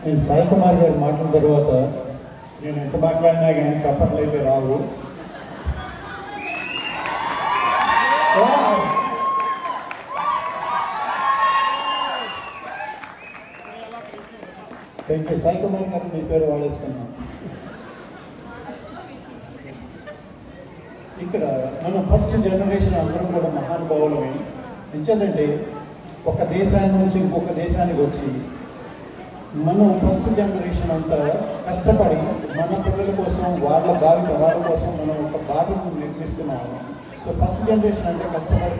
నేను సాయి కుమార్ గారు మాట్లాడిన తర్వాత నేను ఎంత మాట్లాడినా కానీ చప్పట్లయితే రావు. Thank you. సాయి కుమార్ గారు మీ పేరు వాడేసుకున్నాం. ఇక్కడ మనం ఫస్ట్ జనరేషన్ అందరం కూడా మహానుభావులమే. ఎంచేదంటే ఒక దేశాన్ని నుంచి ఇంకొక దేశానికి వచ్చి మనం ఫస్ట్ జనరేషన్ అంతా కష్టపడి మన పిల్లల కోసం వాళ్ళ భావితరాల కోసం మనం ఒక బాటను నిర్మిస్తున్నాము. సో ఫస్ట్ జనరేషన్ అంటే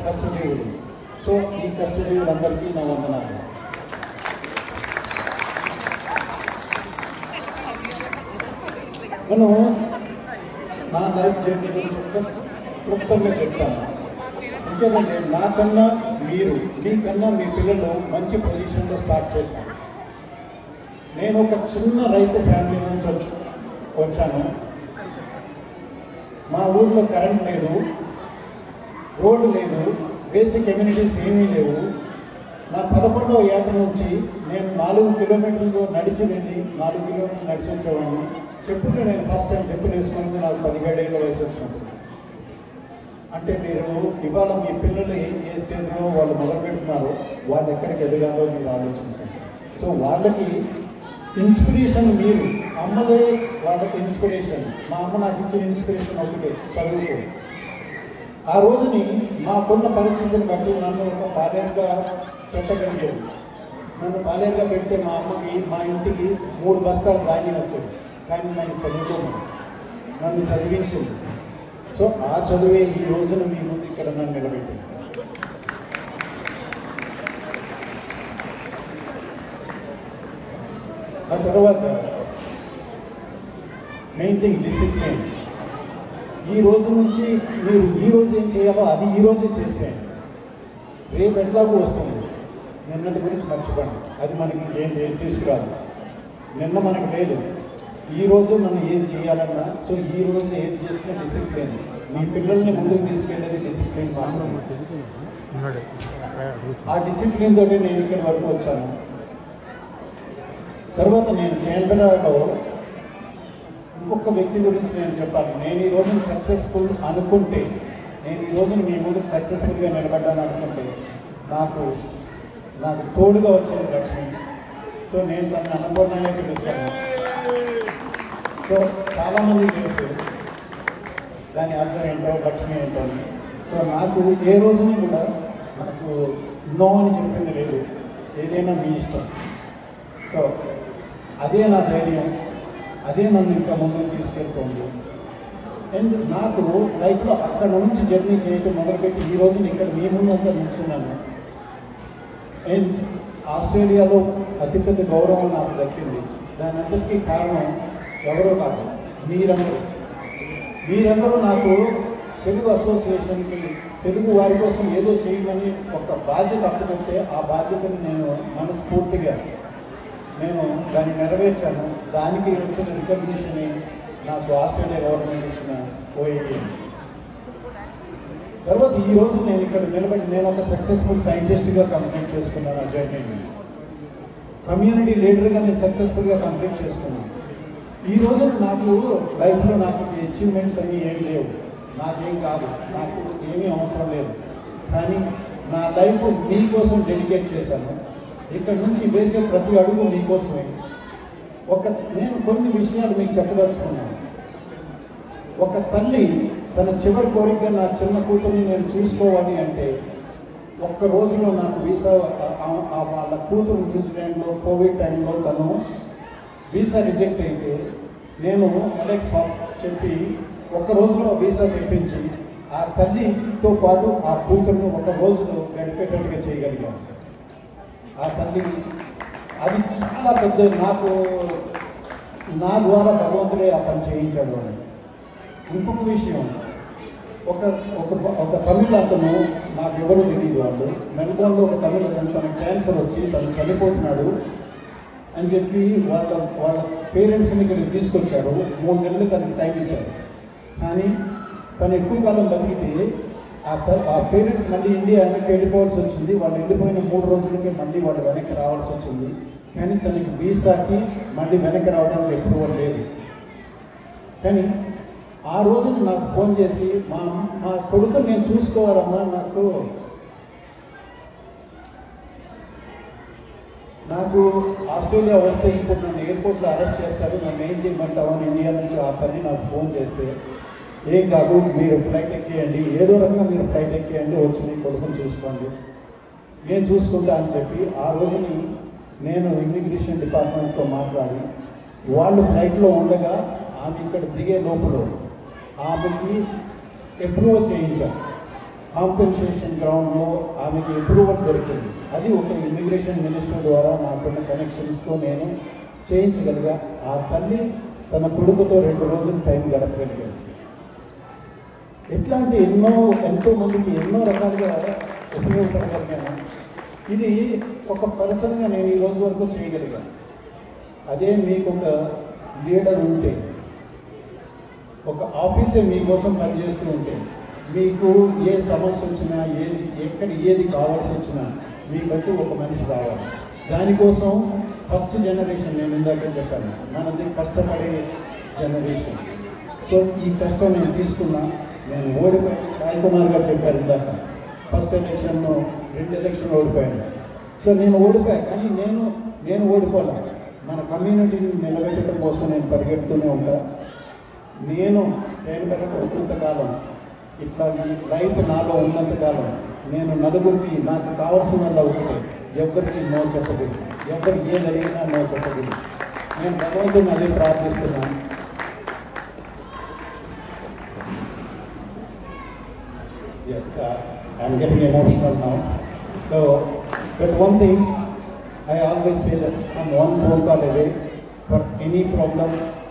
కష్టజీవులు. సో ఈ కష్టజీవులందరికీ నా వందనాలు. మనం నా లైఫ్ జర్నీ గురించి క్లుప్తంగా చెప్తాను. ఎందుకంటే నాకన్నా మీకన్నా మీ పిల్లలు మంచి పొజిషన్లో స్టార్ట్ చేశాను. నేను ఒక చిన్న రైతు ఫ్యామిలీ నుంచి వచ్చాను. మా ఊళ్ళో కరెంట్ లేదు, రోడ్డు లేదు, బేసిక్ కమ్యూనిటీస్ ఏమీ లేవు. నా 11వ ఏట నుంచి నేను 4 కిలోమీటర్లు నడిచి వెళ్ళి 4 కిలోమీటర్లు నడిచి వచ్చేవాడిని. చెప్పులు నేను ఫస్ట్ టైం చెప్పులు వేసుకున్నది నాకు 17 ఏళ్ళ వయసు వచ్చినప్పుడు. అంటే మీరు ఇవాళ మీ పిల్లలు ఏ స్టేజ్లో వాళ్ళు మొదలు పెడుతున్నారో వాళ్ళు ఎక్కడికి ఎదగాలో మీరు ఆలోచించండి. సో వాళ్ళకి ఇన్స్పిరేషన్ మీరు, అమ్మలే వాళ్ళకి ఇన్స్పిరేషన్. మా అమ్మ నాకు ఇచ్చిన ఇన్స్పిరేషన్ ఒకటే, చదువుకో. ఆ రోజుని మాకున్న పరిస్థితులను బట్టి నన్ను ఒక పాలేరుగా పెట్టగలిగేది. నన్ను పాలేరుగా పెడితే మా అమ్మకి మా ఇంటికి 3 బస్తాలు ధాన్యం వచ్చేది. కానీ నన్ను చదువుకోమని, నన్ను చదివించింది. సో ఆ చదువే ఈ రోజున మీ ముందు ఇక్కడ నన్ను నిలబెట్టింది. ఆ తర్వాత మెయిన్ థింగ్ డిసిప్లిన్. ఈ రోజు నుంచి మీరు ఈ రోజు ఏం చేయాలో అది ఈ రోజే చేసేయండి. రేపు ఎట్లాగూ వస్తుంది. నిన్నటి గురించి మర్చిపోండి, అది మనకి ఏం తీసుకురాదు. నిన్న మనకు లేదు. ఈ రోజు మనం ఏది చేయాలన్నా, సో ఈ రోజు ఏది చేసినా డిసిప్లిన్. మీ పిల్లల్ని ముందుకు తీసుకెళ్ళేది డిసిప్లిన్ మాత్రం. ఆ డిసిప్లిన్ తోటి నేను ఇక్కడి వరకు వచ్చాను. తర్వాత నేను కేంద్రాలో ఇంకొక వ్యక్తి గురించి నేను చెప్పాలి. నేను ఈ రోజున సక్సెస్ఫుల్ అనుకుంటే, నేను ఈ రోజున మీ ముందుకు సక్సెస్ఫుల్గా నిలబడ్డాను అనుకుంటే నాకు తోడుగా వచ్చేది లక్ష్మి. సో నేను తనని అన్నపూర్ణనే పిలుస్తాను. సో చాలామంది తెలుసు దాని అర్థం ఏంటో, లక్ష్మి ఏంటో. సో నాకు ఏ రోజుని కూడా నాకు నో అని చెప్పింది లేదు. ఏదైనా మీ ఇష్టం. సో అదే నా ధైర్యం, అదే నన్ను ఇంకా ముందుకు తీసుకెళ్తుంది. అండ్ నాకు లైఫ్లో అక్కడ నుంచి జర్నీ చేయటం మొదలుపెట్టి ఈ రోజున ఇక్కడ మీ ముందంతా నిల్చున్నాను. అండ్ ఆస్ట్రేలియాలో అతిపెద్ద గౌరవం నాకు దక్కింది. దాని అందరికీ కారణం ఎవరో కాదు, మీరందరూ నాకు తెలుగు అసోసియేషన్కి, తెలుగు వారి కోసం ఏదో చేయమని ఒక బాధ్యత అప్పచెప్తే ఆ బాధ్యతను నేను మనస్ఫూర్తిగా దాన్ని నెరవేర్చాను. దానికి వచ్చిన రికగ్నిషన్ నాకు ఆస్ట్రేలియా గవర్నమెంట్ ఇచ్చిన ఓఏఏ. తర్వాత ఈరోజు నేను ఇక్కడ నిలబడి నేను ఒక సక్సెస్ఫుల్ సైంటిస్ట్గా కంప్లీట్ చేసుకున్నాను. ఆ జర్నీని కమ్యూనిటీ లీడర్గా నేను సక్సెస్ఫుల్గా కంప్లీట్ చేసుకున్నాను. ఈ రోజు నాకు లైఫ్లో నాకు అచీవ్మెంట్స్ అన్నీ ఏమి లేవు, నాకేం కాదు, నాకు ఏమీ అవసరం లేదు. కానీ నా లైఫ్ మీకోసం డెడికేట్ చేశాను. ఇక్కడ నుంచి వేసే ప్రతి అడుగు మీకోసమే. నేను కొన్ని విషయాలు మీకు చెప్పదలుచుకున్నాను. ఒక తల్లి తన చివరి కోరికగా నా చిన్న కూతుర్ని నేను చూసుకోవాలి అంటే, ఒక్క రోజులో నాకు వీసా, వాళ్ళ కూతురు న్యూజిలాండ్లో కోవిడ్ టైంలో తను వీసా రిజెక్ట్ అయితే నేను అలెక్స్ చెప్పి ఒక్క రోజులో వీసా తెప్పించి ఆ తల్లితో పాటు ఆ కూతురును ఒక రోజులో గడిపేటట్టుగా చేయగలిగాను. ఆ తల్లి అది చాలా పెద్ద, నా ద్వారా భగవంతుడే ఆ పని చేయించాడు అని. ఇంకొక విషయం, ఒక తమిళ అతను, నాకు ఎవరు తెలియదు, వాళ్ళు మెల్బోర్న్లో ఒక తమిళ అతను తన క్యాన్సర్ వచ్చి తను చనిపోతున్నాడు అని చెప్పి వాళ్ళ పేరెంట్స్ని ఇక్కడికి తీసుకొచ్చారు. 3 నెలలు తనకి టైం ఇచ్చారు. కానీ తను ఎక్కువ కాలం బతికితే ఆ పేరెంట్స్ మళ్ళీ ఇండియా వెనక్కి వెళ్ళిపోవాల్సి వచ్చింది. వాళ్ళు వెళ్ళిపోయిన 3 రోజులకే మళ్ళీ వాళ్ళు వెనక్కి రావాల్సి వచ్చింది. కానీ తనకి వీసాకి మళ్ళీ వెనక్కి రావడానికి ఎప్పుడూ లేదు. కానీ ఆ రోజున నాకు ఫోన్ చేసి మా కొడుకుని నేను చూసుకోవాలమ్మా, నాకు ఆస్ట్రేలియా వస్తే ఇప్పుడు నన్ను ఎయిర్పోర్ట్లో అరెస్ట్ చేస్తారు, నన్ను ఏం చేయమంటావు అని ఇండియా నుంచి ఆ తల్లి నాకు ఫోన్ చేస్తే, ఏం కాదు మీరు ఫ్లైట్ ఎక్కేయండి, ఏదో రకంగా మీరు ఫ్లైట్ ఎక్కేయండి, వచ్చి మీ కొడుకుని చూసుకోండి, నేను చూసుకుంటా అని చెప్పి ఆ రోజుని నేను ఇమిగ్రేషన్ డిపార్ట్మెంట్తో మాట్లాడి వాళ్ళు ఫ్లైట్లో ఉండగా ఆమె ఇక్కడ దిగే లోపల ఆమెకి అప్రూవల్ చేయించాను. కాంపెన్సేషన్ గ్రౌండ్లో ఆమెకి అప్రూవల్ దొరికింది. అది ఒక ఇమిగ్రేషన్ మినిస్టర్ ద్వారా నాకున్న కనెక్షన్స్తో నేను చేయించగలిగా. ఆ తల్లి తన కొడుకుతో 2 రోజులు టైం గడపగలిగాను. ఇట్లాంటి ఎంతో మందికి ఎన్నో రకాలుగా ఉపయోగపడగలిగాను. ఇది ఒక పర్సన్గా నేను ఈ రోజు వరకు చేయగలిగాను. అదే మీకు ఒక లీడర్ ఉంటే, ఒక ఆఫీసే మీకోసం పనిచేస్తూ ఉంటే, మీకు ఏ సమస్య వచ్చినా ఏది కావాల్సి వచ్చినా మీకంటూ ఒక మనిషి కావాలి. దానికోసం ఫస్ట్ జనరేషన్ నేను ఇందాక చెప్పాను, మనది కష్టపడే జనరేషన్. సో ఈ కష్టం నేను తీసుకున్నా. నేను ఓడిపోయాను. రాయ్ కుమార్ గారు చెప్పారు ఇందాక, ఫస్ట్ ఎలక్షన్లో 2 ఎలక్షన్లు ఓడిపోయాను. సో నేను ఓడిపోయాను, కానీ నేను ఓడిపోలే. మన కమ్యూనిటీని నిలబెట్టడం కోసం నేను పరిగెడుతూనే ఉంటా. నేను ఉన్నంతకాలం, ఇట్లా లైఫ్ నాలో ఉన్నంతకాలం నేను నలుగురికి నాకు కావాల్సిన వల్ల ఒకటే, ఎవరికి నో చెప్పకూడదు, ఎవరికి ఏది అడిగినా నో చెప్పకూడదు. నేను భగవంతుని అదే ప్రార్థిస్తున్నాను. I'm getting emotional now. So, but one thing I always say that I'm one phone call away for any problem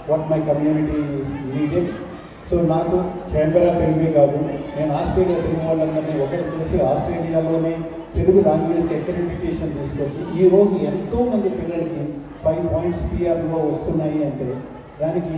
what my community is needed. So నాకు క్యాన్బెరా తెలుగే కాదు, నేను ఆస్ట్రేలియా తెలుగు వాళ్ళందరినీ ఒకటి చేసి ఆస్ట్రేలియాలోనే తెలుగు లాంగ్వేజ్కి అక్రెడిటేషన్ తీసుకొచ్చి ఈరోజు ఎంతోమంది పిల్లలకి 5 పాయింట్స్ పిఆర్లో వస్తున్నాయి అంటే దానికి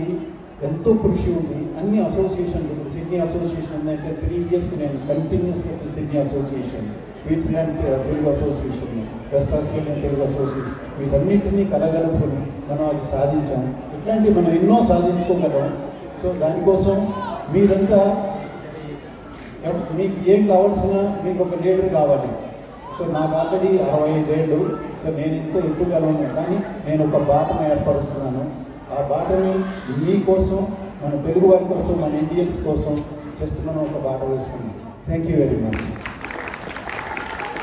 ఎంతో కృషి ఉంది. అన్ని అసోసియేషన్లు, ఇప్పుడు సిడ్నీ అసోసియేషన్ ఉందంటే 3 years నేను కంటిన్యూస్గా Sydney association, Queensland Telugu association, west Australian Telugu association, వీటన్నింటినీ కలగలుపుకొని మనం అది సాధించాం. ఇట్లాంటివి మనం ఎన్నో సాధించుకోగలం. సో దానికోసం మీరంతా మీకు ఏం కావాల్సిన మీకు ఒక లీడర్ కావాలి. సో నాకు ఆల్రెడీ 65 ఏళ్ళు. సో నేను ఎంతో ఎక్కువగలను, కానీ నేను ఒక బాటను ఏర్పరుస్తున్నాను. ఆ బాటని మీకోసం, మన తెలుగు వారి కోసం, మన ఇండియన్స్ కోసం జస్ట్ మనం ఒక బాట వేసుకున్నాం. Thank you very much.